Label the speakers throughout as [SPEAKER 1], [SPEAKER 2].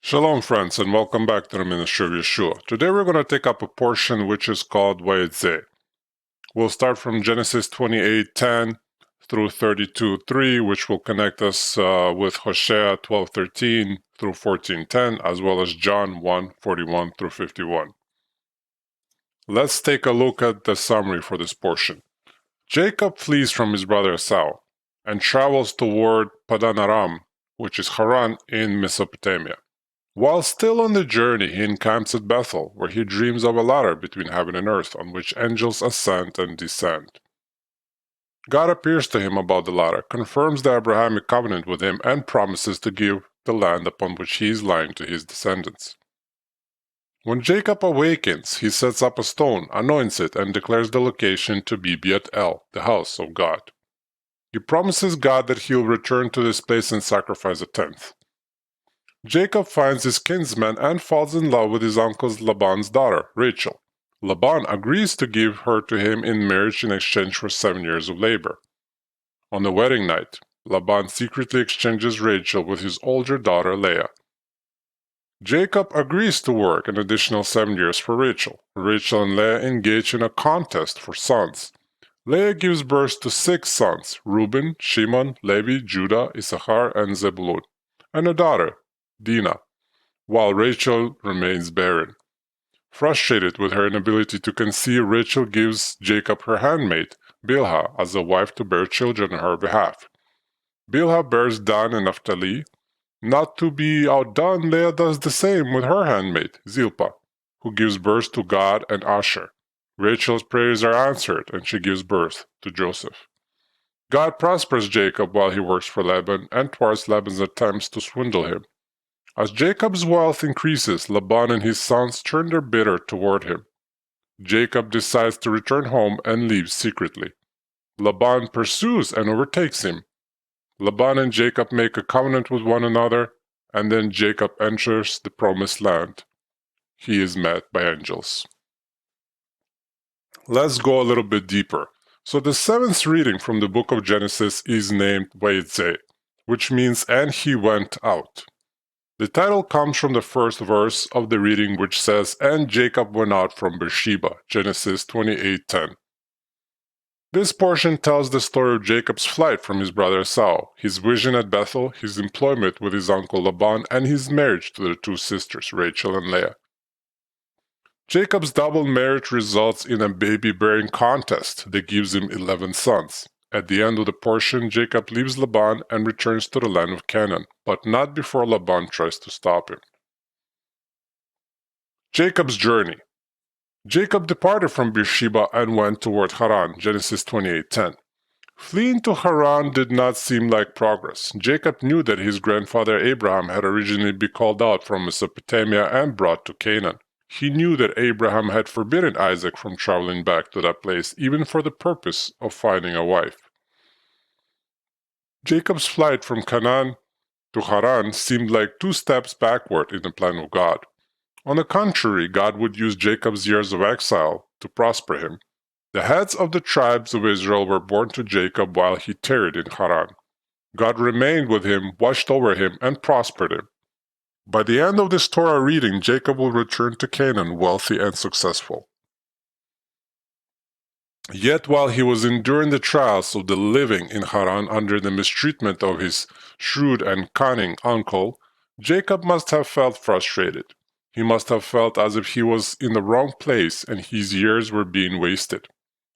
[SPEAKER 1] Shalom friends, and welcome back to the Ministry of Yeshua. Today we're going to take up a portion which is called Vayetzeh. We'll start from Genesis 28:10 through 32:3, which will connect us with Hosea 12:13 through 14:10, as well as John 1:41 through 51. Let's take a look at the summary for this portion. Jacob flees from his brother Esau and travels toward Padan Aram, which is Haran in Mesopotamia. While still on the journey, he encamps at Bethel, where he dreams of a ladder between heaven and earth on which angels ascend and descend. God appears to him about the ladder, confirms the Abrahamic covenant with him, and promises to give the land upon which he is lying to his descendants. When Jacob awakens, he sets up a stone, anoints it, and declares the location to be Bet-El, the house of God. He promises God that he'll return to this place and sacrifice a tenth. Jacob finds his kinsman and falls in love with his uncle Laban's daughter, Rachel. Laban agrees to give her to him in marriage in exchange for 7 years of labor. On the wedding night, Laban secretly exchanges Rachel with his older daughter Leah. Jacob agrees to work an additional 7 years for Rachel. Rachel and Leah engage in a contest for sons. Leah gives birth to 6 sons, Reuben, Shimon, Levi, Judah, Issachar, and Zebulun, and a daughter, Dinah, while Rachel remains barren. Frustrated with her inability to conceive, Rachel gives Jacob her handmaid, Bilhah, as a wife to bear children on her behalf. Bilhah bears Dan and Naphtali. Not to be outdone, Leah does the same with her handmaid, Zilpah, who gives birth to Gad and Asher. Rachel's prayers are answered, and she gives birth to Joseph. God prospers Jacob while he works for Laban and thwarts Laban's attempts to swindle him. As Jacob's wealth increases, Laban and his sons turn their bitter toward him. Jacob decides to return home and leaves secretly. Laban pursues and overtakes him. Laban and Jacob make a covenant with one another, and then Jacob enters the promised land. He is met by angels. Let's go a little bit deeper. So the 7th reading from the book of Genesis is named Vayetzeh, which means "and he went out." The title comes from the first verse of the reading, which says, "And Jacob went out from Beersheba," Genesis 28:10. This portion tells the story of Jacob's flight from his brother Esau, his vision at Bethel, his employment with his uncle Laban, and his marriage to the 2 sisters, Rachel and Leah. Jacob's double marriage results in a baby-bearing contest that gives him 11 sons. At the end of the portion, Jacob leaves Laban and returns to the land of Canaan, but not before Laban tries to stop him. Jacob's journey. Jacob departed from Beersheba and went toward Haran, Genesis 28:10. Fleeing to Haran did not seem like progress. Jacob knew that his grandfather Abraham had originally been called out from Mesopotamia and brought to Canaan. He knew that Abraham had forbidden Isaac from traveling back to that place, even for the purpose of finding a wife. Jacob's flight from Canaan to Haran seemed like 2 steps backward in the plan of God. On the contrary, God would use Jacob's years of exile to prosper him. The heads of the tribes of Israel were born to Jacob while he tarried in Haran. God remained with him, watched over him, and prospered him. By the end of this Torah reading, Jacob will return to Canaan wealthy and successful. Yet while he was enduring the trials of the living in Haran under the mistreatment of his shrewd and cunning uncle, Jacob must have felt frustrated. He must have felt as if he was in the wrong place and his years were being wasted.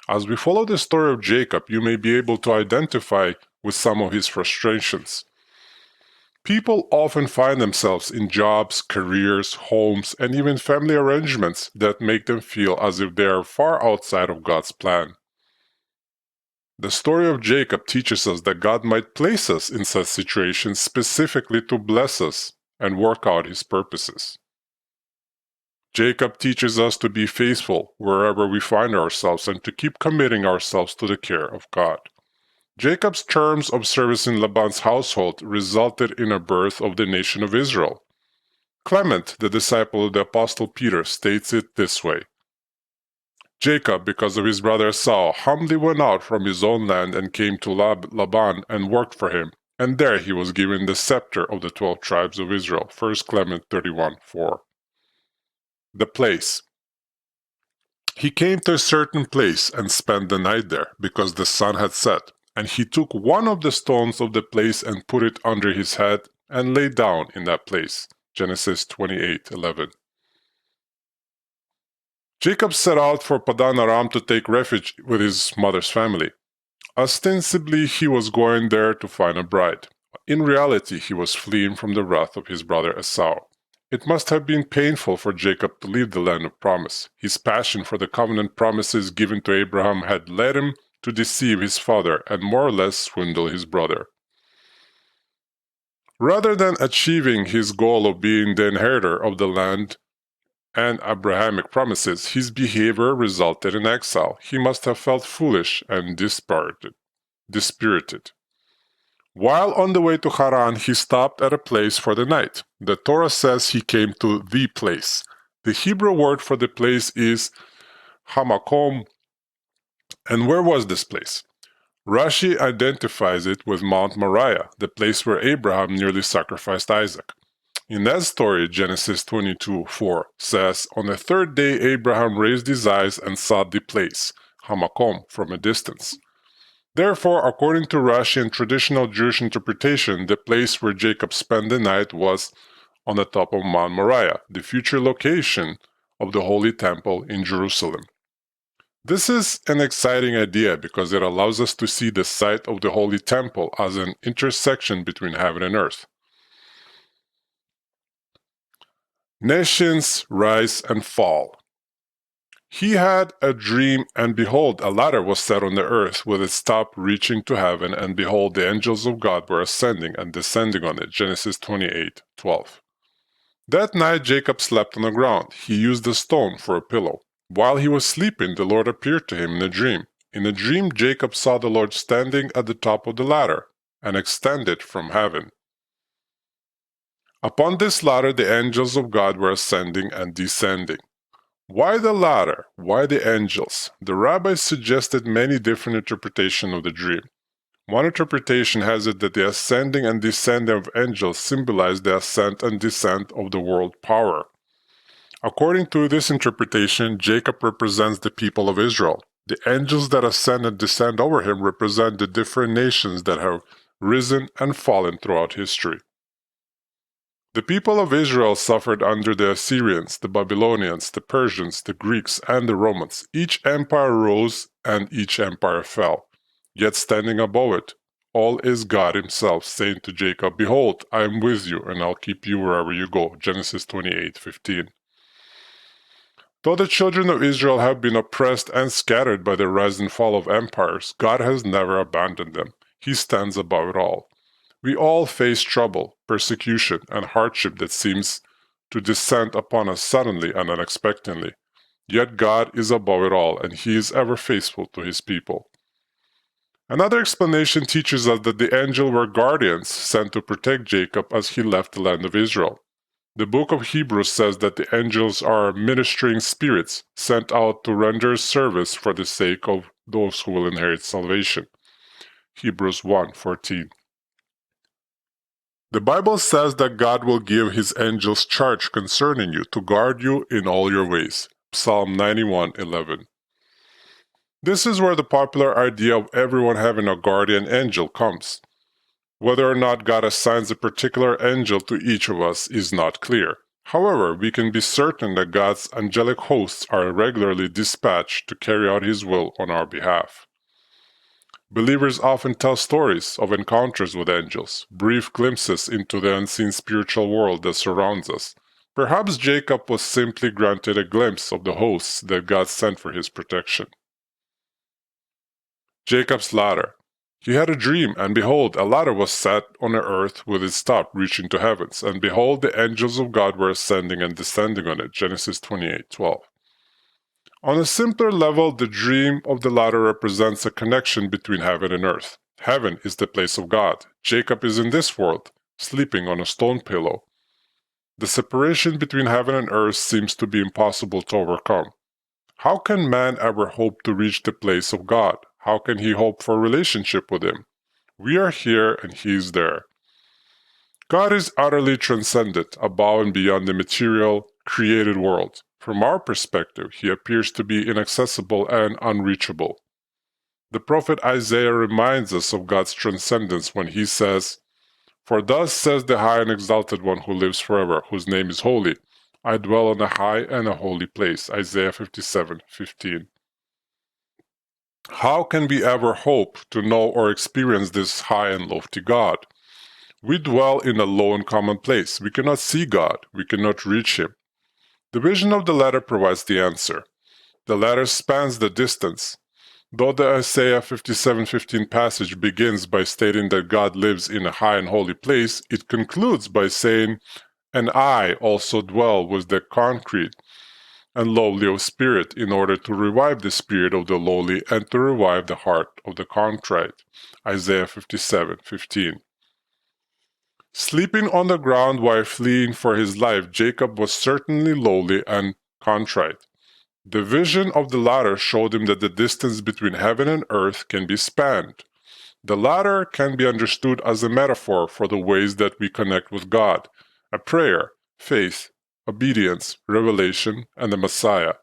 [SPEAKER 1] As we follow the story of Jacob, you may be able to identify with some of his frustrations. People often find themselves in jobs, careers, homes, and even family arrangements that make them feel as if they are far outside of God's plan. The story of Jacob teaches us that God might place us in such situations specifically to bless us and work out his purposes. Jacob teaches us to be faithful wherever we find ourselves and to keep committing ourselves to the care of God. Jacob's terms of service in Laban's household resulted in a birth of the nation of Israel. Clement, the disciple of the Apostle Peter, states it this way: Jacob, because of his brother Esau, humbly went out from his own land and came to Laban and worked for him. and there he was given the scepter of the 12 tribes of Israel. 1 Clement 31:4. The place. He came to a certain place and spent the night there, because the sun had set. And he took one of the stones of the place and put it under his head, and lay down in that place. Genesis 28:11. Jacob set out for Padan Aram to take refuge with his mother's family. Ostensibly, he was going there to find a bride. In reality, he was fleeing from the wrath of his brother Esau. It must have been painful for Jacob to leave the land of promise. His passion for the covenant promises given to Abraham had led him to deceive his father and more or less swindle his brother. Rather than achieving his goal of being the inheritor of the land and Abrahamic promises, his behavior resulted in exile. He must have felt foolish and dispirited. While on the way to Haran, he stopped at a place for the night. The Torah says he came to the place. The Hebrew word for the place is hamakom. And where was this place? Rashi identifies it with Mount Moriah, the place where Abraham nearly sacrificed Isaac. In that story, Genesis 22:4 says, "On the third day Abraham raised his eyes and saw the place, hamakom, from a distance." Therefore, according to Rashi and traditional Jewish interpretation, the place where Jacob spent the night was on the top of Mount Moriah, the future location of the Holy Temple in Jerusalem. This is an exciting idea because it allows us to see the site of the Holy Temple as an intersection between heaven and earth. Nations rise and fall. He had a dream, and behold, a ladder was set on the earth with its top reaching to heaven, and behold, the angels of God were ascending and descending on it. Genesis 28:12. That night Jacob slept on the ground. He used a stone for a pillow. While he was sleeping, the Lord appeared to him in a dream. In a dream, Jacob saw the Lord standing at the top of the ladder and extended from heaven. Upon this ladder, the angels of God were ascending and descending. Why the ladder? Why the angels? The rabbis suggested many different interpretations of the dream. One interpretation has it that the ascending and descending of angels symbolize the ascent and descent of the world power. According to this interpretation, Jacob represents the people of Israel. The angels that ascend and descend over him represent the different nations that have risen and fallen throughout history. The people of Israel suffered under the Assyrians, the Babylonians, the Persians, the Greeks, and the Romans. Each empire rose and each empire fell. Yet standing above it, all is God himself, saying to Jacob, "Behold, I am with you, and I'll keep you wherever you go." Genesis 28:15. Though the children of Israel have been oppressed and scattered by the rise and fall of empires, God has never abandoned them. He stands above it all. We all face trouble, persecution, and hardship that seems to descend upon us suddenly and unexpectedly. Yet God is above it all, and He is ever faithful to His people. Another explanation teaches us that the angels were guardians sent to protect Jacob as he left the land of Israel. The book of Hebrews says that the angels are ministering spirits sent out to render service for the sake of those who will inherit salvation. Hebrews 1:14. The Bible says that God will give His angels charge concerning you to guard you in all your ways. Psalm 91:11. This is where the popular idea of everyone having a guardian angel comes. Whether or not God assigns a particular angel to each of us is not clear. However, we can be certain that God's angelic hosts are regularly dispatched to carry out His will on our behalf. Believers often tell stories of encounters with angels, brief glimpses into the unseen spiritual world that surrounds us. Perhaps Jacob was simply granted a glimpse of the hosts that God sent for his protection. Jacob's ladder. He had a dream, and behold, a ladder was set on the earth with its top reaching to heavens, and behold, the angels of God were ascending and descending on it. Genesis 28:12. On a simpler level, the dream of the ladder represents a connection between heaven and earth. Heaven is the place of God. Jacob is in this world, sleeping on a stone pillow. The separation between heaven and earth seems to be impossible to overcome. How can man ever hope to reach the place of God? How can he hope for a relationship with Him? We are here and He is there. God is utterly transcendent, above and beyond the material, created world. From our perspective, He appears to be inaccessible and unreachable. The prophet Isaiah reminds us of God's transcendence when he says, "For thus says the high and exalted one who lives forever, whose name is holy. I dwell on a high and a holy place." Isaiah 57:15. How can we ever hope to know or experience this high and lofty God? We dwell in a low and common place. We cannot see God. We cannot reach Him. The vision of the letter provides the answer. The letter spans the distance. Though the Isaiah 57:15 passage begins by stating that God lives in a high and holy place, it concludes by saying, "And I also dwell with the concrete and lowly of spirit, in order to revive the spirit of the lowly and to revive the heart of the contrite." Isaiah 57:15. Sleeping on the ground while fleeing for his life, Jacob was certainly lowly and contrite. The vision of the ladder showed him that the distance between heaven and earth can be spanned. The ladder can be understood as a metaphor for the ways that we connect with God: a prayer, faith, obedience, revelation, and the Messiah.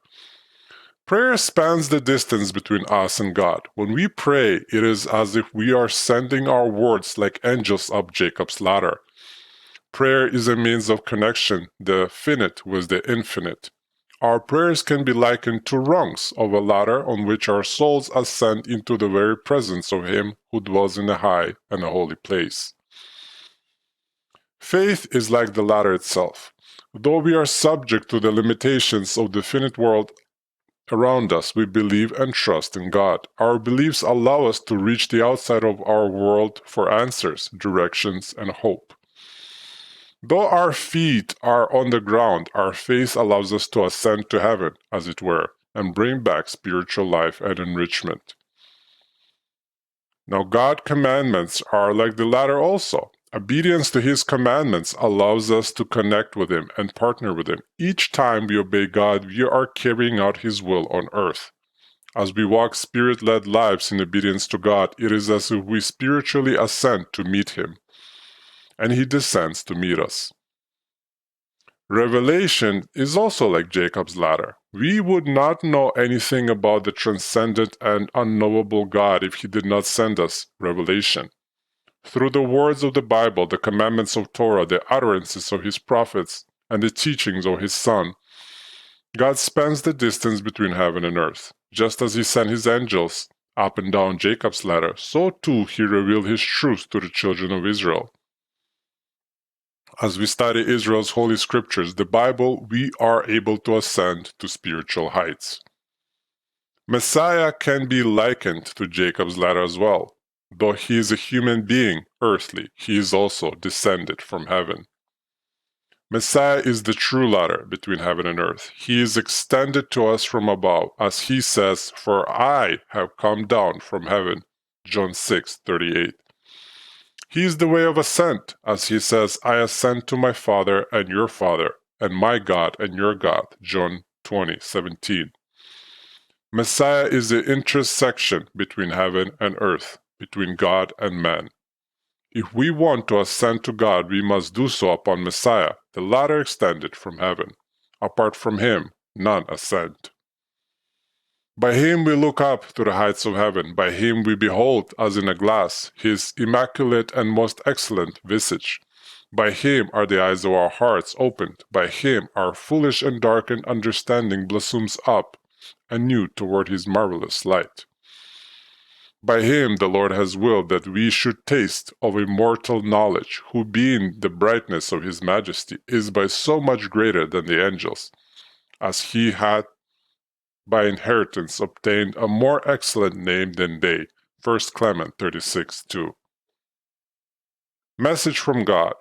[SPEAKER 1] Prayer spans the distance between us and God. When we pray, it is as if we are sending our words like angels up Jacob's ladder. Prayer is a means of connection, the finite with the infinite. Our prayers can be likened to rungs of a ladder on which our souls ascend into the very presence of Him who dwells in a high and a holy place. Faith is like the ladder itself. Though we are subject to the limitations of the finite world around us, we believe and trust in God. Our beliefs allow us to reach the outside of our world for answers, directions, and hope. Though our feet are on the ground, our faith allows us to ascend to heaven, as it were, and bring back spiritual life and enrichment. Now, God's commandments are like the ladder also. Obedience to His commandments allows us to connect with Him and partner with Him. Each time we obey God, we are carrying out His will on earth. As we walk Spirit-led lives in obedience to God, it is as if we spiritually ascend to meet Him, and He descends to meet us. Revelation is also like Jacob's ladder. We would not know anything about the transcendent and unknowable God if He did not send us revelation. Through the words of the Bible, the commandments of Torah, the utterances of His prophets, and the teachings of His Son, God spans the distance between heaven and earth. Just as He sent His angels up and down Jacob's ladder, so too He revealed His truth to the children of Israel. As we study Israel's holy scriptures, the Bible, we are able to ascend to spiritual heights. Messiah can be likened to Jacob's ladder as well. Though He is a human being, earthly, He is also descended from heaven. Messiah is the true ladder between heaven and earth. He is extended to us from above, as He says, "For I have come down from heaven." John 6:38. He is the way of ascent, as He says, "I ascend to my Father and your Father, and my God and your God." John 20:17. Messiah is the intersection between heaven and earth, between God and man. If we want to ascend to God, we must do so upon Messiah, the ladder extended from heaven. Apart from Him, none ascend. By Him we look up to the heights of heaven. By Him we behold, as in a glass, His immaculate and most excellent visage. By Him are the eyes of our hearts opened. By Him our foolish and darkened understanding blossoms up anew toward His marvelous light. By Him the Lord has willed that we should taste of immortal knowledge, who being the brightness of His majesty, is by so much greater than the angels, as He had by inheritance obtained a more excellent name than they. 1 Clement 36:2. Message from God.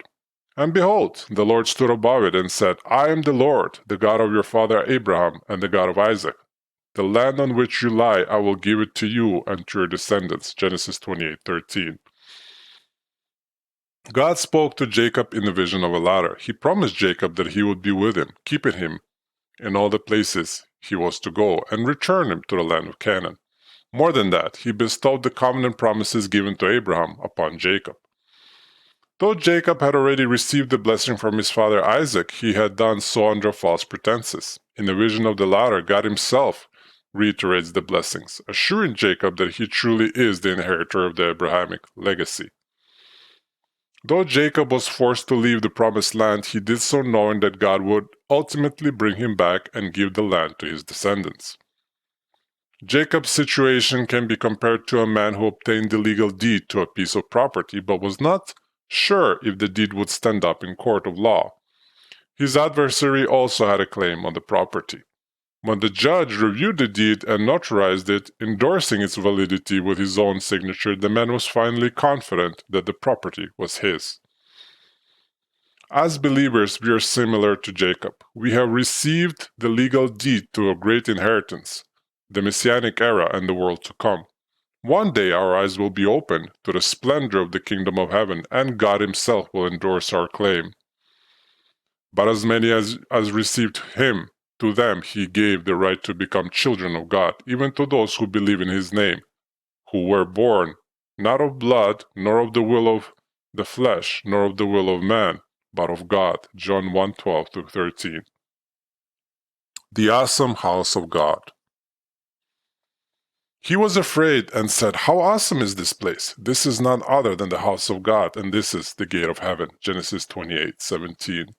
[SPEAKER 1] And behold, the Lord stood above it and said, "I am the Lord, the God of your father Abraham, and the God of Isaac. The land on which you lie, I will give it to you and to your descendants." Genesis 28:13. God spoke to Jacob in the vision of a ladder. He promised Jacob that He would be with him, keeping him in all the places he was to go, and return him to the land of Canaan. More than that, he bestowed the covenant promises given to Abraham upon Jacob. Though Jacob had already received the blessing from his father Isaac, he had done so under false pretenses. In the vision of the latter, God himself reiterates the blessings, assuring Jacob that he truly is the inheritor of the Abrahamic legacy. Though Jacob was forced to leave the promised land, he did so knowing that God would ultimately bring him back and give the land to his descendants. Jacob's situation can be compared to a man who obtained the legal deed to a piece of property but was not sure if the deed would stand up in court of law. His adversary also had a claim on the property. When the judge reviewed the deed and notarized it, endorsing its validity with his own signature, the man was finally confident that the property was his. As believers, we are similar to Jacob. We have received the legal deed to a great inheritance, the Messianic era and the world to come. One day our eyes will be opened to the splendor of the kingdom of heaven, and God himself will endorse our claim. But as many as received him, to them he gave the right to become children of God, even to those who believe in his name, who were born not of blood, nor of the will of the flesh, nor of the will of man, but of God. John 1:12-13. The awesome house of God. He was afraid and said, "How awesome is this place? This is none other than the house of God, and this is the gate of heaven." Genesis 28:17.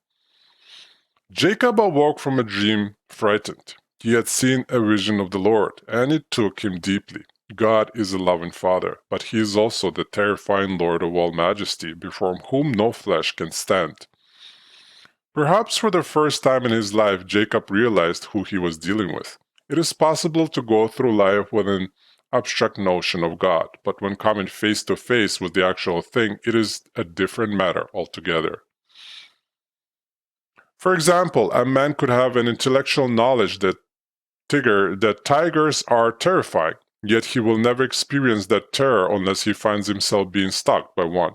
[SPEAKER 1] Jacob awoke from a dream frightened. He had seen a vision of the Lord, and it took him deeply. God is a loving Father, but he is also the terrifying Lord of all majesty, before whom no flesh can stand. Perhaps for the first time in his life, Jacob realized who he was dealing with. It is possible to go through life with an abstract notion of God, but when coming face to face with the actual thing, it is a different matter altogether. For example, a man could have an intellectual knowledge that tigers are terrifying, yet he will never experience that terror unless he finds himself being stalked by one.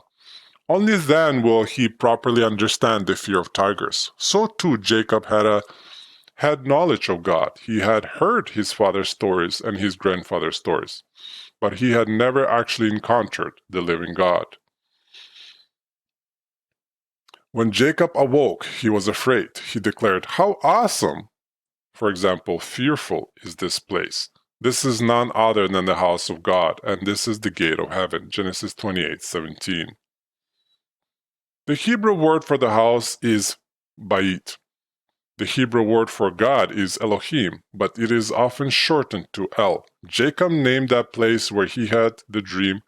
[SPEAKER 1] Only then will he properly understand the fear of tigers. So too Jacob had knowledge of God. He had heard his father's stories and his grandfather's stories, but he had never actually encountered the living God. When Jacob awoke, he was afraid. He declared, "How awesome!" For example, fearful is this place. This is none other than the house of God, and this is the gate of heaven. Genesis 28:17. The Hebrew word for the house is Bayit. The Hebrew word for God is Elohim, but it is often shortened to El. Jacob named that place where he had the dream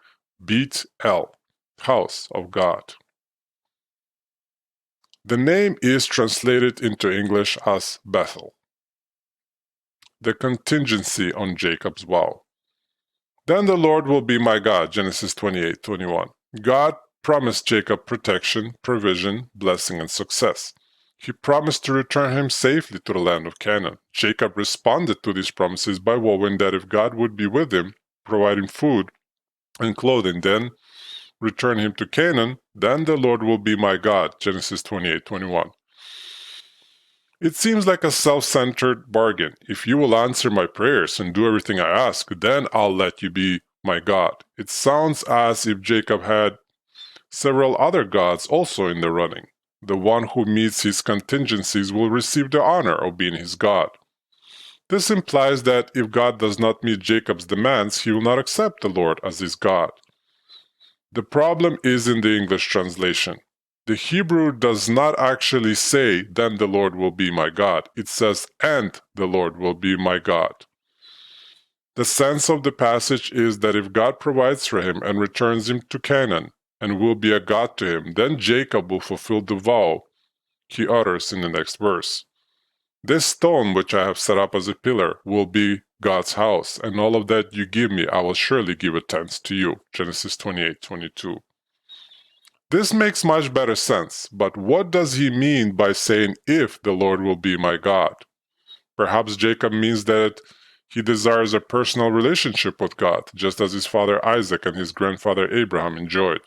[SPEAKER 1] Beit El, house of God. The name is translated into English as Bethel. The contingency on Jacob's vow. Then the Lord will be my God, Genesis 28:21. God promised Jacob protection, provision, blessing, and success. He promised to return him safely to the land of Canaan. Jacob responded to these promises by vowing that if God would be with him, providing food and clothing, then return him to Canaan, then the Lord will be my God, Genesis 28:21. It seems like a self-centered bargain. If you will answer my prayers and do everything I ask, then I'll let you be my God. It sounds as if Jacob had several other gods also in the running. The one who meets his contingencies will receive the honor of being his God. This implies that if God does not meet Jacob's demands, he will not accept the Lord as his God. The problem is in the English translation. The Hebrew does not actually say, "Then the Lord will be my God." It says, "And the Lord will be my God." The sense of the passage is that if God provides for him and returns him to Canaan and will be a God to him, then Jacob will fulfill the vow he utters in the next verse. "This stone which I have set up as a pillar will be God's house, and all of that you give me I will surely give a tenth to you." Genesis 28:22. This makes much better sense, but what does he mean by saying, "If the Lord will be my God"? Perhaps Jacob means that he desires a personal relationship with God, just as his father Isaac and his grandfather Abraham enjoyed.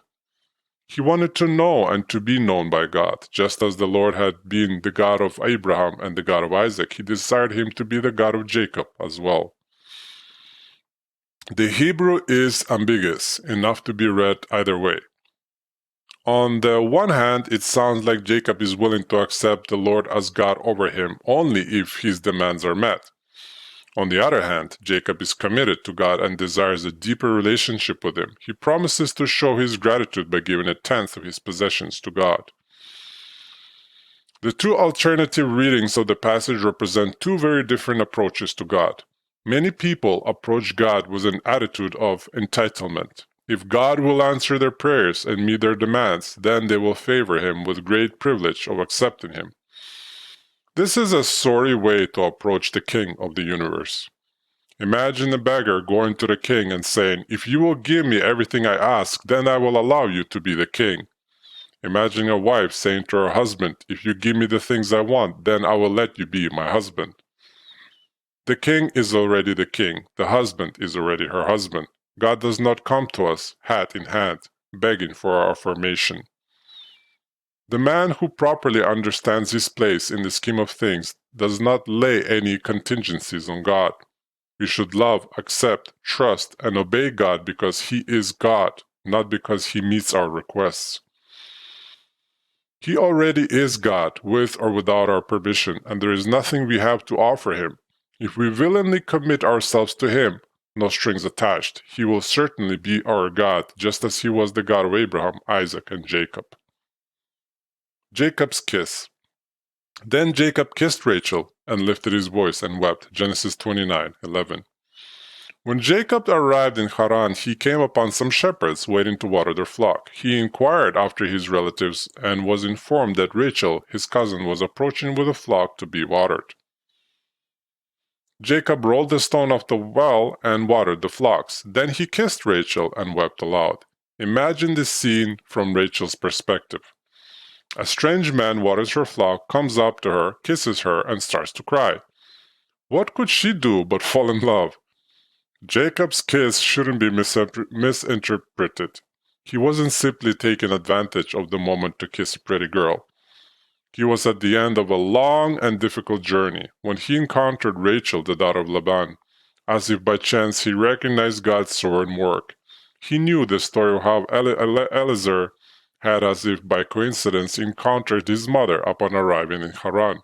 [SPEAKER 1] He wanted to know and to be known by God. Just as the Lord had been the God of Abraham and the God of Isaac, he desired him to be the God of Jacob as well. The Hebrew is ambiguous enough to be read either way. On the one hand, it sounds like Jacob is willing to accept the Lord as God over him only if his demands are met. On the other hand, Jacob is committed to God and desires a deeper relationship with him. He promises to show his gratitude by giving a tenth of his possessions to God. The two alternative readings of the passage represent two very different approaches to God. Many people approach God with an attitude of entitlement. If God will answer their prayers and meet their demands, then they will favor him with great privilege of accepting him. This is a sorry way to approach the King of the universe. Imagine a beggar going to the king and saying, "If you will give me everything I ask, then I will allow you to be the king." Imagine a wife saying to her husband, "If you give me the things I want, then I will let you be my husband." The king is already the king. The husband is already her husband. God does not come to us, hat in hand, begging for our affirmation. The man who properly understands his place in the scheme of things does not lay any contingencies on God. We should love, accept, trust, and obey God because He is God, not because He meets our requests. He already is God, with or without our permission, and there is nothing we have to offer Him. If we willingly commit ourselves to Him, no strings attached, He will certainly be our God, just as He was the God of Abraham, Isaac, and Jacob. Jacob's kiss. Then Jacob kissed Rachel and lifted his voice and wept. Genesis 29:11. When Jacob arrived in Haran, he came upon some shepherds waiting to water their flock. He inquired after his relatives and was informed that Rachel, his cousin, was approaching with a flock to be watered. Jacob rolled the stone off the well and watered the flocks. Then he kissed Rachel and wept aloud. Imagine this scene from Rachel's perspective. A strange man waters her flock, comes up to her, kisses her, and starts to cry. What could she do but fall in love? Jacob's kiss shouldn't be misinterpreted. He wasn't simply taking advantage of the moment to kiss a pretty girl. He was at the end of a long and difficult journey when he encountered Rachel, the daughter of Laban. As if by chance he recognized God's sovereign work. He knew the story of how Eliezer had, as if by coincidence, encountered his mother upon arriving in Haran.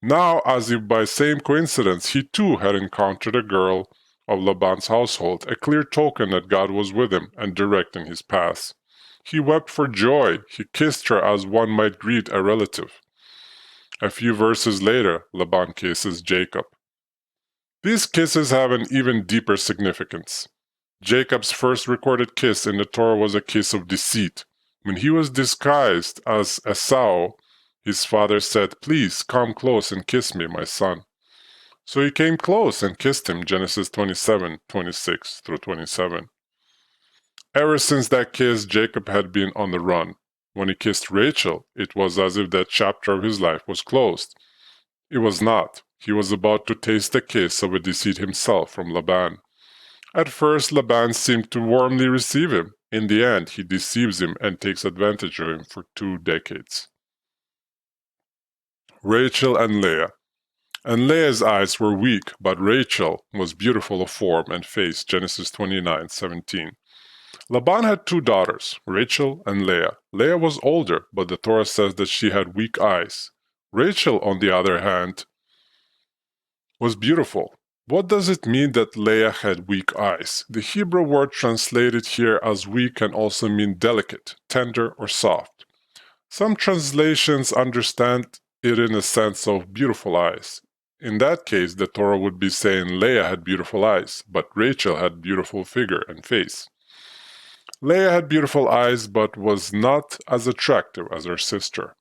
[SPEAKER 1] Now, as if by same coincidence, he too had encountered a girl of Laban's household, a clear token that God was with him and directing his path. He wept for joy. He kissed her as one might greet a relative. A few verses later, Laban kisses Jacob. These kisses have an even deeper significance. Jacob's first recorded kiss in the Torah was a kiss of deceit. When he was disguised as Esau, his father said, "Please come close and kiss me, my son." So he came close and kissed him, Genesis 27:26-27. Ever since that kiss, Jacob had been on the run. When he kissed Rachel, it was as if that chapter of his life was closed. It was not. He was about to taste the kiss of a deceit himself from Laban. At first, Laban seemed to warmly receive him. In the end, he deceives him and takes advantage of him for 2 decades. Rachel and Leah. And Leah's eyes were weak, but Rachel was beautiful of form and face, Genesis 29:17. Laban had 2 daughters, Rachel and Leah. Leah was older, but the Torah says that she had weak eyes. Rachel, on the other hand, was beautiful. What does it mean that Leah had weak eyes? The Hebrew word translated here as weak can also mean delicate, tender, or soft. Some translations understand it in a sense of beautiful eyes. In that case, the Torah would be saying Leah had beautiful eyes, but Rachel had beautiful figure and face. Leah had beautiful eyes, but was not as attractive as her sister.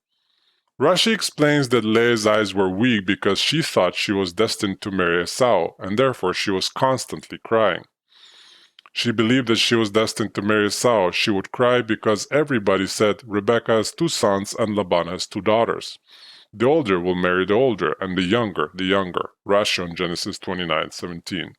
[SPEAKER 1] Rashi explains that Leah's eyes were weak because she thought she was destined to marry Esau, and therefore she was constantly crying. She believed that she was destined to marry Esau. She would cry because everybody said Rebekah has 2 sons and Laban has 2 daughters. The older will marry the older, and the younger, the younger. Rashi on Genesis 29:17.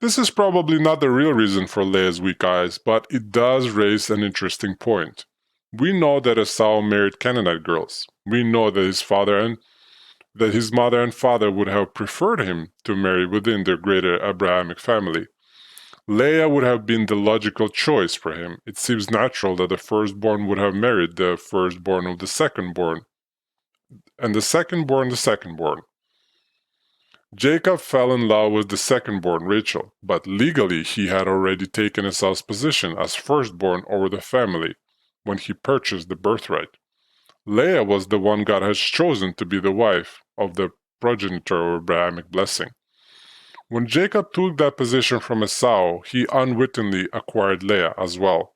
[SPEAKER 1] This is probably not the real reason for Leah's weak eyes, but it does raise an interesting point. We know that Esau married Canaanite girls. We know that his father and that his mother and father would have preferred him to marry within their greater Abrahamic family. Leah would have been the logical choice for him. It seems natural that the firstborn would have married the firstborn of the secondborn, and the secondborn the secondborn. Jacob fell in love with the secondborn Rachel, but legally he had already taken Esau's position as firstborn over the family when he purchased the birthright. Leah was the one God has chosen to be the wife of the progenitor of Abrahamic blessing. When Jacob took that position from Esau, he unwittingly acquired Leah as well.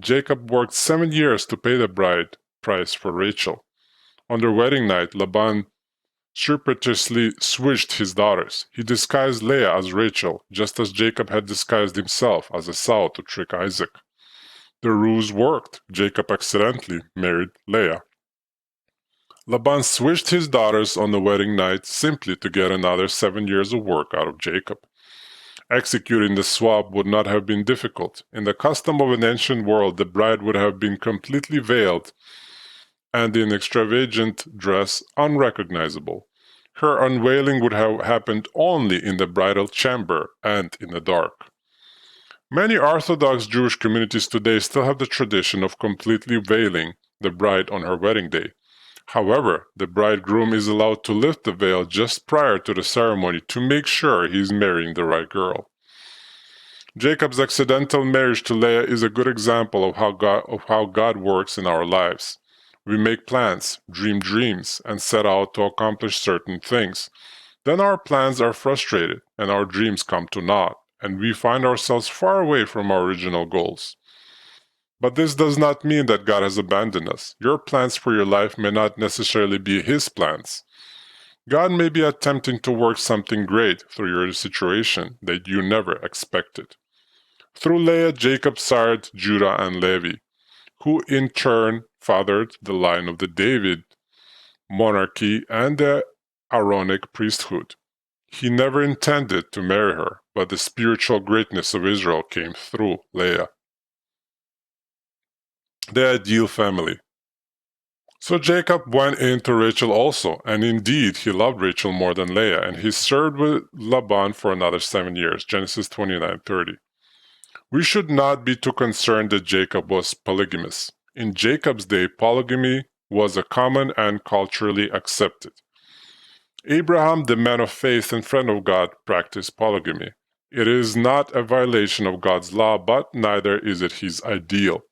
[SPEAKER 1] Jacob worked 7 years to pay the bride price for Rachel. On their wedding night, Laban surreptitiously switched his daughters. He disguised Leah as Rachel, just as Jacob had disguised himself as Esau to trick Isaac. The ruse worked. Jacob accidentally married Leah. Laban switched his daughters on the wedding night simply to get another 7 years of work out of Jacob. Executing the swap would not have been difficult. In the custom of an ancient world, the bride would have been completely veiled and in extravagant dress unrecognizable. Her unveiling would have happened only in the bridal chamber and in the dark. Many Orthodox Jewish communities today still have the tradition of completely veiling the bride on her wedding day. However, the bridegroom is allowed to lift the veil just prior to the ceremony to make sure he's marrying the right girl. Jacob's accidental marriage to Leah is a good example of how God works in our lives. We make plans, dream dreams, and set out to accomplish certain things. Then our plans are frustrated, and our dreams come to naught, and we find ourselves far away from our original goals. But this does not mean that God has abandoned us. Your plans for your life may not necessarily be His plans. God may be attempting to work something great through your situation that you never expected. Through Leah, Jacob sired Judah and Levi, who in turn fathered the line of the David monarchy and the Aaronic priesthood. He never intended to marry her, but the spiritual greatness of Israel came through Leah. The ideal family. So Jacob went into Rachel also, and indeed he loved Rachel more than Leah, and he served with Laban for another 7 years, Genesis 29:30. We should not be too concerned that Jacob was polygamous. In Jacob's day, polygamy was a common and culturally accepted. Abraham, the man of faith and friend of God, practiced polygamy. It is not a violation of God's law, but neither is it his ideal.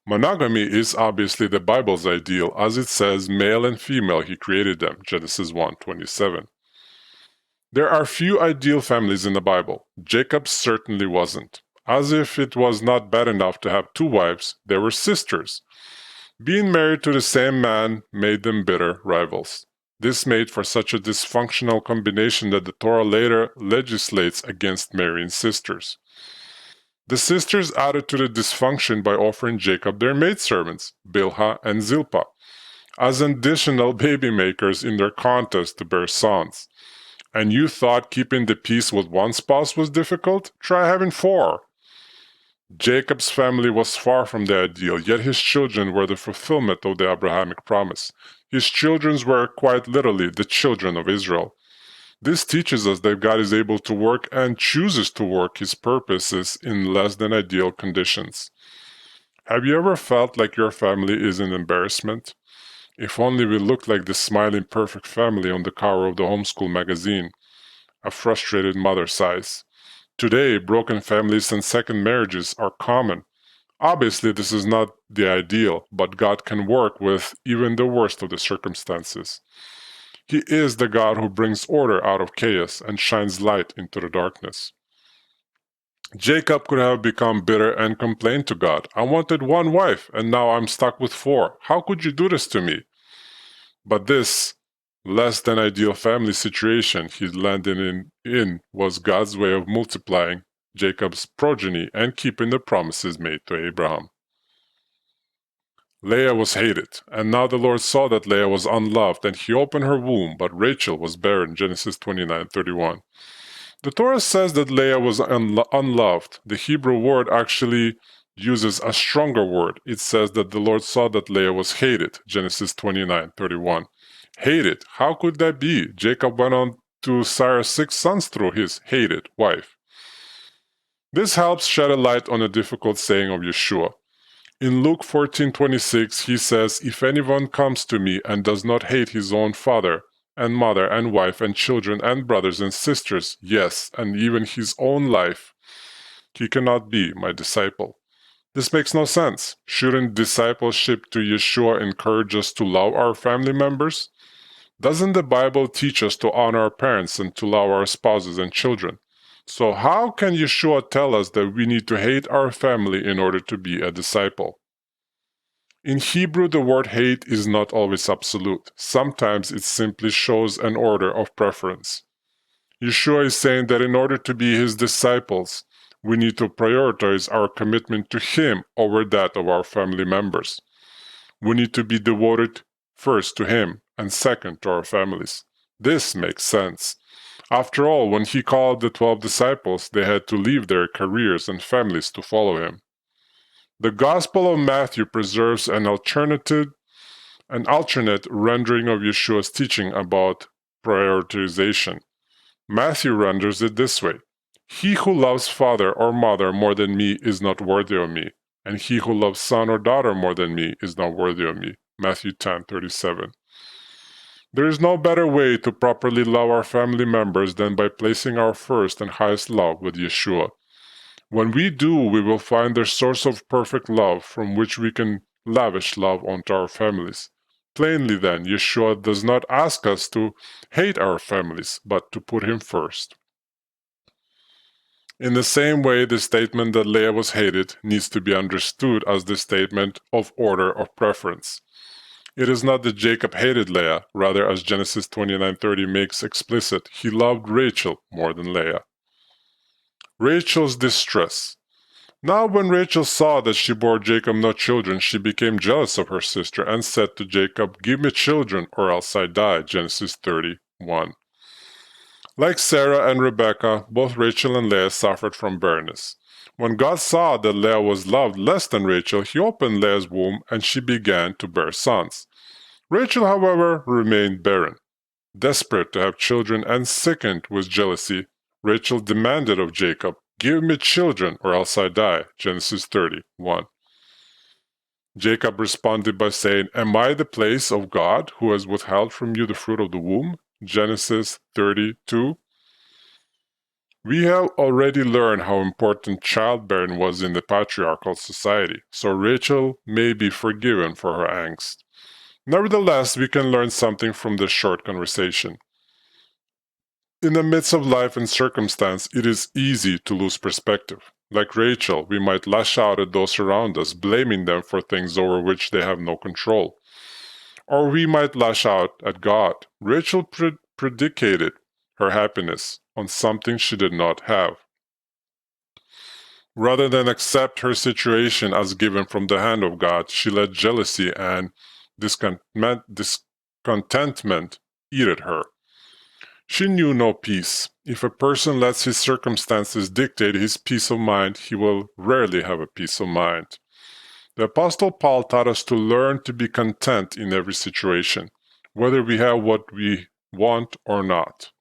[SPEAKER 1] Monogamy is obviously the Bible's ideal, as it says, male and female he created them, Genesis 1:27. There are few ideal families in the Bible. Jacob certainly wasn't. As if it was not bad enough to have 2 wives, they were sisters. Being married to the same man made them bitter rivals. This made for such a dysfunctional combination that the Torah later legislates against marrying sisters. The sisters added to the dysfunction by offering Jacob their maidservants, Bilhah and Zilpah, as additional baby makers in their contest to bear sons. And you thought keeping the peace with one spouse was difficult? Try having 4. Jacob's family was far from the ideal, yet his children were the fulfillment of the Abrahamic promise. His children were quite literally the children of Israel. This teaches us that God is able to work and chooses to work His purposes in less than ideal conditions. Have you ever felt like your family is an embarrassment? If only we looked like the smiling perfect family on the cover of the homeschool magazine, a frustrated mother sighs. Today, broken families and second marriages are common. Obviously, this is not the ideal, but God can work with even the worst of the circumstances. He is the God who brings order out of chaos and shines light into the darkness. Jacob could have become bitter and complained to God, "I wanted 1 wife, and now I'm stuck with 4. How could you do this to me?" But this less than ideal family situation he landed in was God's way of multiplying Jacob's progeny and keeping the promises made to Abraham. Leah was hated, and now the Lord saw that Leah was unloved, and He opened her womb, but Rachel was barren, Genesis 29:31. The Torah says that Leah was unloved. The Hebrew word actually uses a stronger word. It says that the Lord saw that Leah was hated, Genesis 29:31. Hated. How could that be? Jacob went on to sire 6 sons through his hated wife. This helps shed a light on a difficult saying of Yeshua. In Luke 14:26, he says, "If anyone comes to me and does not hate his own father and mother and wife and children and brothers and sisters, yes, and even his own life, he cannot be my disciple." This makes no sense. Shouldn't discipleship to Yeshua encourage us to love our family members? Doesn't the Bible teach us to honor our parents and to love our spouses and children? So how can Yeshua tell us that we need to hate our family in order to be a disciple? In Hebrew, the word hate is not always absolute. Sometimes it simply shows an order of preference. Yeshua is saying that in order to be his disciples, we need to prioritize our commitment to him over that of our family members. We need to be devoted first to him and second to our families. This makes sense. After all, when he called the 12 disciples, they had to leave their careers and families to follow him. The Gospel of Matthew preserves an alternate rendering of Yeshua's teaching about prioritization. Matthew renders it this way: "He who loves father or mother more than me is not worthy of me, and he who loves son or daughter more than me is not worthy of me." Matthew 10:37. There is no better way to properly love our family members than by placing our first and highest love with Yeshua. When we do, we will find their source of perfect love from which we can lavish love onto our families. Plainly then, Yeshua does not ask us to hate our families, but to put him first. In the same way, the statement that Leah was hated needs to be understood as the statement of order of preference. It is not that Jacob hated Leah, rather, as Genesis 29:30 makes explicit, he loved Rachel more than Leah. Rachel's distress. Now when Rachel saw that she bore Jacob no children, she became jealous of her sister and said to Jacob, "Give me children, or else I die." Genesis 30:1. Like Sarah and Rebekah, both Rachel and Leah suffered from barrenness. When God saw that Leah was loved less than Rachel, he opened Leah's womb and she began to bear sons. Rachel, however, remained barren. Desperate to have children and sickened with jealousy, Rachel demanded of Jacob, "Give me children or else I die." Genesis 30:1. Jacob responded by saying, "Am I the place of God who has withheld from you the fruit of the womb?" Genesis 30:2. We have already learned how important childbearing was in the patriarchal society, so Rachel may be forgiven for her angst. Nevertheless, we can learn something from this short conversation. In the midst of life and circumstance, it is easy to lose perspective. Like Rachel, we might lash out at those around us, blaming them for things over which they have no control. Or we might lash out at God. Rachel predicated her happiness on something she did not have. Rather than accept her situation as given from the hand of God, she let jealousy and discontentment eat at her. She knew no peace. If a person lets his circumstances dictate his peace of mind, he will rarely have a peace of mind. The Apostle Paul taught us to learn to be content in every situation, whether we have what we want or not.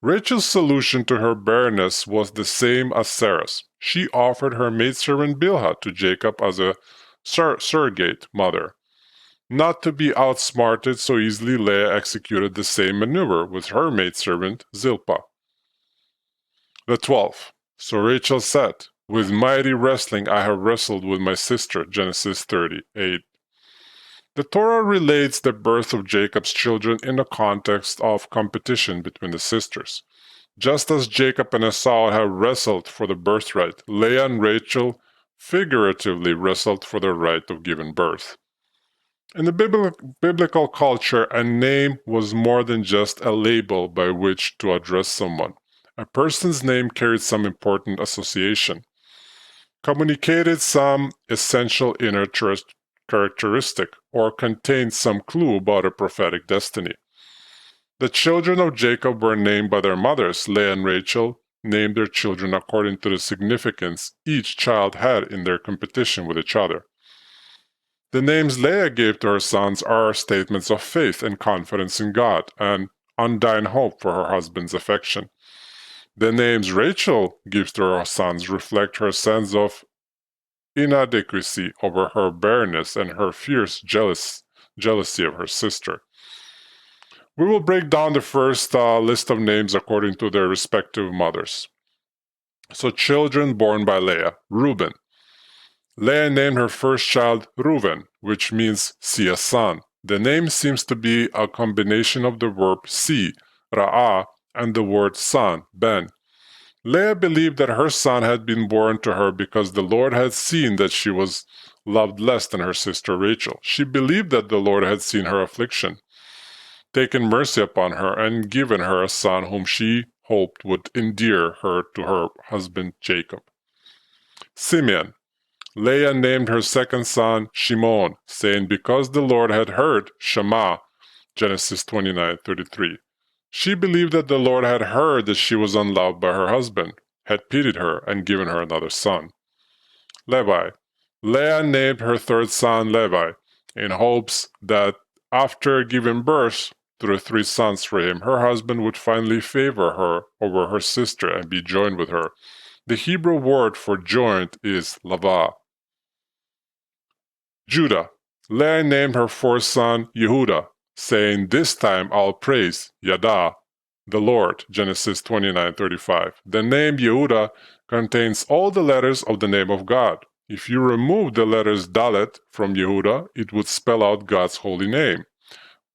[SPEAKER 1] Rachel's solution to her barrenness was the same as Sarah's. She offered her maidservant Bilhah to Jacob as a surrogate mother. Not to be outsmarted so easily, Leah executed the same maneuver with her maidservant Zilpah. The 12th. So Rachel said, "With mighty wrestling I have wrestled with my sister." Genesis 30:8. The Torah relates the birth of Jacob's children in the context of competition between the sisters. Just as Jacob and Esau have wrestled for the birthright, Leah and Rachel figuratively wrestled for the right of giving birth. In the biblical culture, a name was more than just a label by which to address someone. A person's name carried some important association, communicated some essential inner characteristic, or contained some clue about a prophetic destiny. The children of Jacob were named by their mothers. Leah and Rachel named their children according to the significance each child had in their competition with each other. The names Leah gave to her sons are statements of faith and confidence in God and undying hope for her husband's affection. The names Rachel gives to her sons reflect her sense of inadequacy over her barrenness and her fierce jealousy of her sister. We will break down the first list of names according to their respective mothers. So, children born by Leah. Reuben. Leah named her first child Reuven, which means see a son. The name seems to be a combination of the verb see, ra'ah, and the word son, ben. Leah believed that her son had been born to her because the Lord had seen that she was loved less than her sister Rachel. She believed that the Lord had seen her affliction, taken mercy upon her, and given her a son whom she hoped would endear her to her husband Jacob. Simeon. Leah named her second son Shimon, saying, because the Lord had heard Shema, Genesis 29:33. She believed that the Lord had heard that she was unloved by her husband, had pitied her, and given her another son. Levi. Leah named her third son Levi, in hopes that after giving birth to the 3 sons for him, her husband would finally favor her over her sister and be joined with her. The Hebrew word for joined is lavah. Judah. Leah named her fourth son Yehudah, saying, this time I'll praise Yada, the Lord, Genesis 29:35. The name Yehudah contains all the letters of the name of God. If you remove the letters Dalet from Yehudah, it would spell out God's holy name,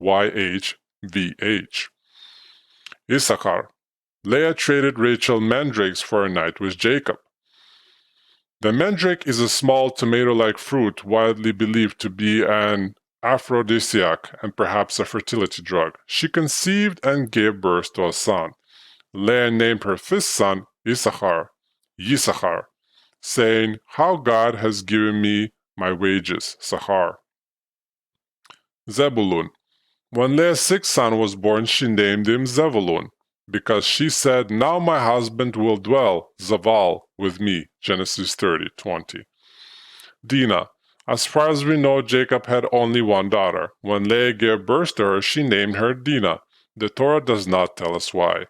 [SPEAKER 1] YHVH. Issachar. Leah traded Rachel mandrakes for a night with Jacob. The mandrake is a small tomato-like fruit widely believed to be an aphrodisiac and perhaps a fertility drug. She conceived and gave birth to a son. Leah named her 5th son Issachar, Yisachar, saying, how God has given me my wages, Sachar. Zebulun. When Leah's 6th son was born, she named him Zebulun, because she said, now my husband will dwell, Zaval, with me, Genesis 30:20. Dinah. As far as we know, Jacob had only one daughter. When Leah gave birth to her, she named her Dinah. The Torah does not tell us why.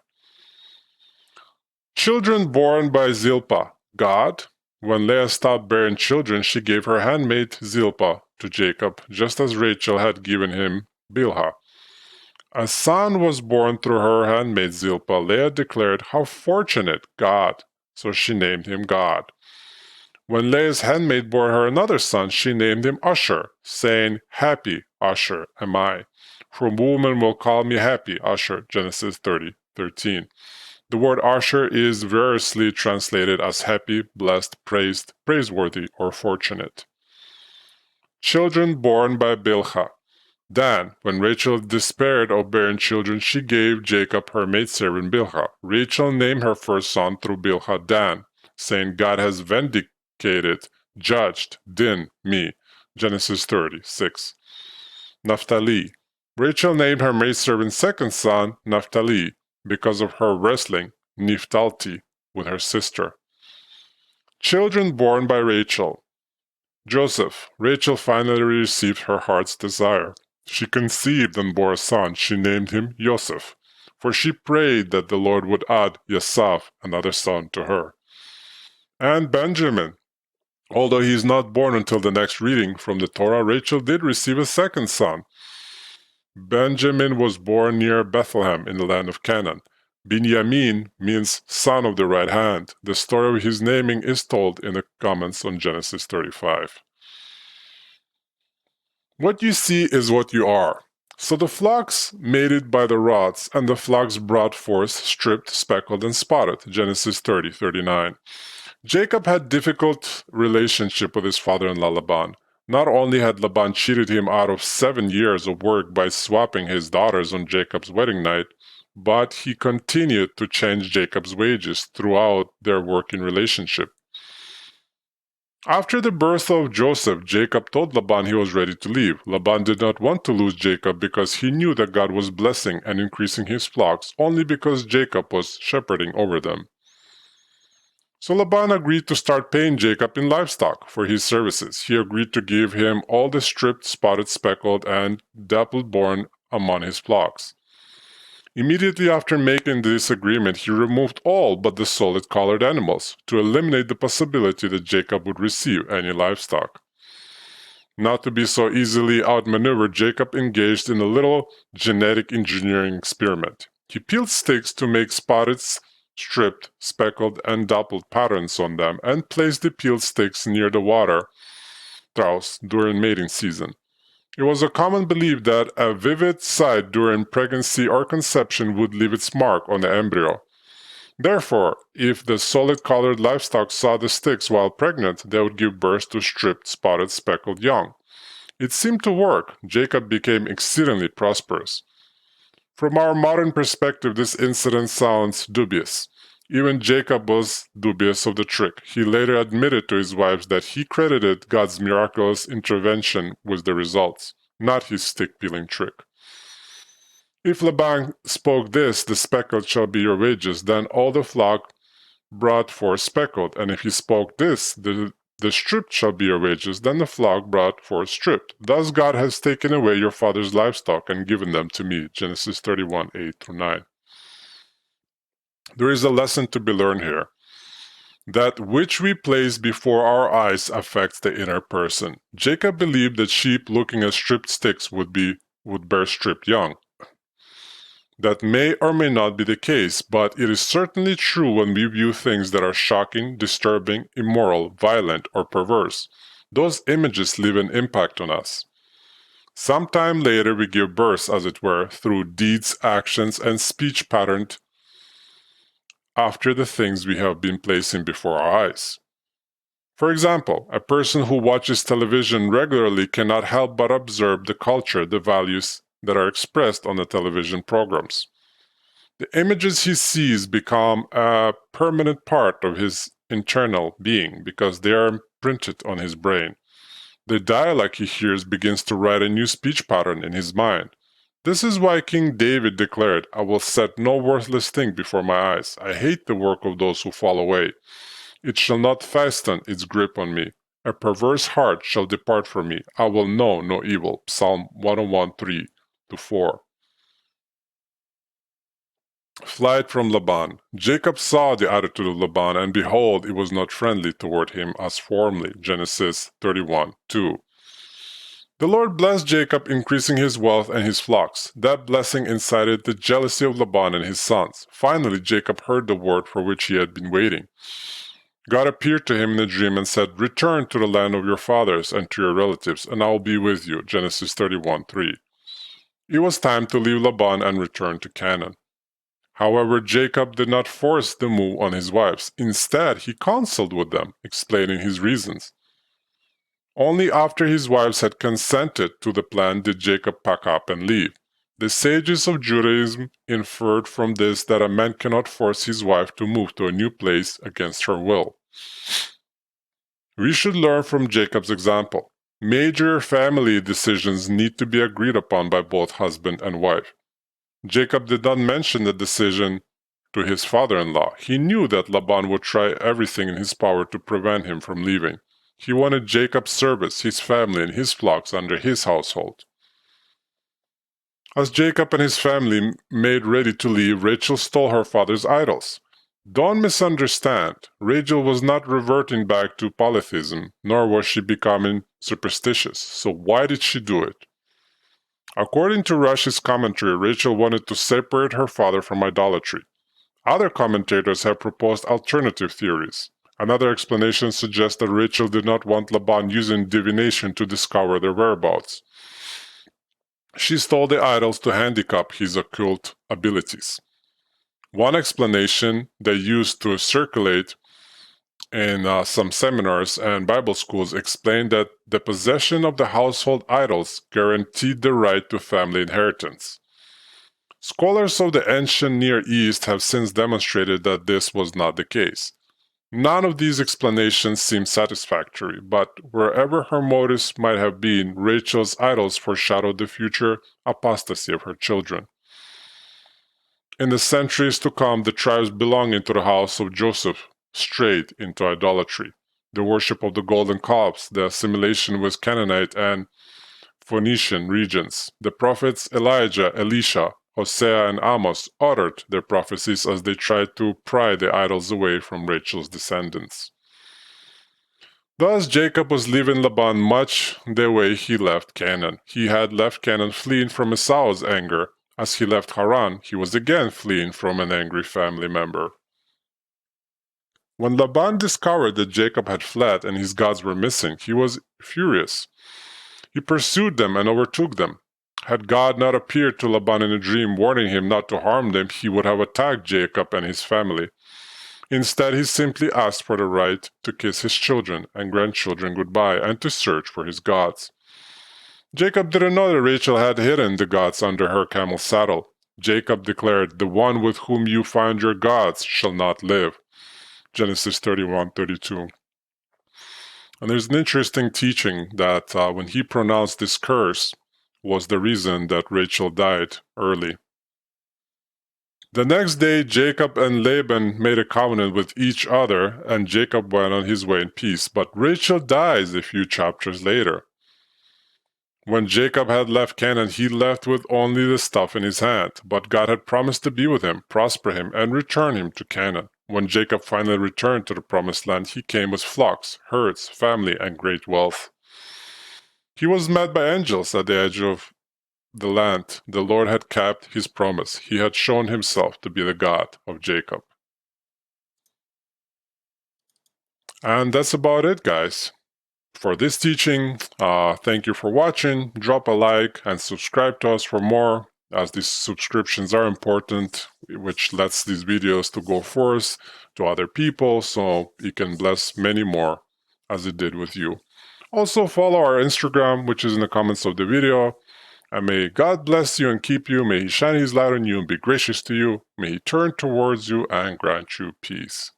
[SPEAKER 1] Children born by Zilpah. God. When Leah stopped bearing children, she gave her handmaid Zilpah to Jacob, just as Rachel had given him Bilhah. A son was born through her handmaid Zilpah. Leah declared, how fortunate, God. So she named him God. When Leah's handmaid bore her another son, she named him Asher, saying, happy, Asher, am I. For a woman will call me happy, Asher, Genesis 30:13. The word Asher is variously translated as happy, blessed, praised, praiseworthy, or fortunate. Children born by Bilhah. Dan. When Rachel despaired of bearing children, she gave Jacob her maidservant Bilhah. Rachel named her first son through Bilhah Dan, saying, God has vindicated, judged, din, me. Genesis 30:6. Naphtali. Rachel named her maidservant's second son Naphtali because of her wrestling, Niftalti, with her sister. Children born by Rachel. Joseph. Rachel finally received her heart's desire. She conceived and bore a son. She named him Yosef, for she prayed that the Lord would add Yasaf, another son, to her. And Benjamin. Although he is not born until the next reading from the Torah, Rachel did receive a second son. Benjamin was born near Bethlehem in the land of Canaan. Binyamin means son of the right hand. The story of his naming is told in the comments on Genesis 35. What you see is what you are. So the flocks mated by the rods, and the flocks brought forth, stripped, speckled, and spotted. Genesis 30:39. Jacob had difficult relationship with his father-in-law Laban. Not only had Laban cheated him out of 7 years of work by swapping his daughters on Jacob's wedding night, but he continued to change Jacob's wages throughout their working relationship. After the birth of Joseph, Jacob told Laban he was ready to leave. Laban did not want to lose Jacob because he knew that God was blessing and increasing his flocks only because Jacob was shepherding over them. So Laban agreed to start paying Jacob in livestock for his services. He agreed to give him all the stripped, spotted, speckled, and dappled born among his flocks. Immediately after making this agreement, he removed all but the solid-colored animals to eliminate the possibility that Jacob would receive any livestock. Not to be so easily outmaneuvered, Jacob engaged in a little genetic engineering experiment. He peeled sticks to make spotted, stripped, speckled, and dappled patterns on them and placed the peeled sticks near the water troughs during mating season. It was a common belief that a vivid sight during pregnancy or conception would leave its mark on the embryo. Therefore, if the solid-colored livestock saw the sticks while pregnant, they would give birth to stripped, spotted, speckled young. It seemed to work. Jacob became exceedingly prosperous. From our modern perspective, this incident sounds dubious. Even Jacob was dubious of the trick. He later admitted to his wives that he credited God's miraculous intervention with the results, not his stick-peeling trick. If Laban spoke this, the speckled shall be your wages, then all the flock brought forth speckled. And if he spoke this, the stripped shall be your wages, then the flock brought forth stripped. Thus God has taken away your father's livestock and given them to me. Genesis 31, 8-9. There is a lesson to be learned here. That which we place before our eyes affects the inner person. Jacob believed that sheep looking at stripped sticks would bear stripped young. That may or may not be the case, but it is certainly true when we view things that are shocking, disturbing, immoral, violent, or perverse. Those images leave an impact on us. Sometime later we give birth, as it were, through deeds, actions, and speech patterned after the things we have been placing before our eyes. For example, a person who watches television regularly cannot help but observe the culture, the values that are expressed on the television programs. The images he sees become a permanent part of his internal being because they are imprinted on his brain. The dialect he hears begins to write a new speech pattern in his mind. This is why King David declared, I will set no worthless thing before my eyes. I hate the work of those who fall away. It shall not fasten its grip on me. A perverse heart shall depart from me. I will know no evil. Psalm 101, 3-4. Flight from Laban. Jacob saw the attitude of Laban, and behold, it was not friendly toward him as formerly. Genesis 31, 2. The Lord blessed Jacob, increasing his wealth and his flocks. That blessing incited the jealousy of Laban and his sons. Finally, Jacob heard the word for which he had been waiting. God appeared to him in a dream and said, Return to the land of your fathers and to your relatives, and I will be with you. Genesis 31, 3. It was time to leave Laban and return to Canaan. However, Jacob did not force the move on his wives. Instead, he counseled with them, explaining his reasons. Only after his wives had consented to the plan did Jacob pack up and leave. The sages of Judaism inferred from this that a man cannot force his wife to move to a new place against her will. We should learn from Jacob's example. Major family decisions need to be agreed upon by both husband and wife. Jacob did not mention the decision to his father-in-law. He knew that Laban would try everything in his power to prevent him from leaving. He wanted Jacob's service, his family, and his flocks under his household. As Jacob and his family made ready to leave, Rachel stole her father's idols. Don't misunderstand. Rachel was not reverting back to polytheism, nor was she becoming superstitious. So why did she do it? According to Rashi's commentary, Rachel wanted to separate her father from idolatry. Other commentators have proposed alternative theories. Another explanation suggests that Rachel did not want Laban using divination to discover their whereabouts. She stole the idols to handicap his occult abilities. One explanation they used to circulate in some seminars and Bible schools explained that the possession of the household idols guaranteed the right to family inheritance. Scholars of the ancient Near East have since demonstrated that this was not the case. None of these explanations seem satisfactory, but wherever her motives might have been, Rachel's idols foreshadowed the future apostasy of her children. In the centuries to come, the tribes belonging to the house of Joseph straight into idolatry, the worship of the golden calves, the assimilation with Canaanite and Phoenician regions. The prophets Elijah, Elisha, Hosea, and Amos uttered their prophecies as they tried to pry the idols away from Rachel's descendants. Thus Jacob was leaving Laban much the way he left Canaan. He had left Canaan fleeing from Esau's anger. As he left Haran, he was again fleeing from an angry family member. When Laban discovered that Jacob had fled and his gods were missing, he was furious. He pursued them and overtook them. Had God not appeared to Laban in a dream, warning him not to harm them, he would have attacked Jacob and his family. Instead, he simply asked for the right to kiss his children and grandchildren goodbye and to search for his gods. Jacob didn't know that Rachel had hidden the gods under her camel's saddle. Jacob declared, "The one with whom you find your gods shall not live." Genesis 31:32. And there's an interesting teaching that when he pronounced this curse was the reason that Rachel died early. The next day, Jacob and Laban made a covenant with each other, and Jacob went on his way in peace. But Rachel dies a few chapters later. When Jacob had left Canaan, he left with only the stuff in his hand, but God had promised to be with him, prosper him, and return him to Canaan. When Jacob finally returned to the promised land, he came with flocks, herds, family, and great wealth. He was met by angels at the edge of the land. The Lord had kept his promise. He had shown himself to be the God of Jacob. And that's about it, guys. For this teaching, thank you for watching. Drop a like and subscribe to us for more, as these subscriptions are important, which lets these videos to go forth to other people so you can bless many more as it did with you. Also follow our Instagram, which is in the comments of the video. And may God bless you and keep you. May He shine His light on you and be gracious to you. May He turn towards you and grant you peace.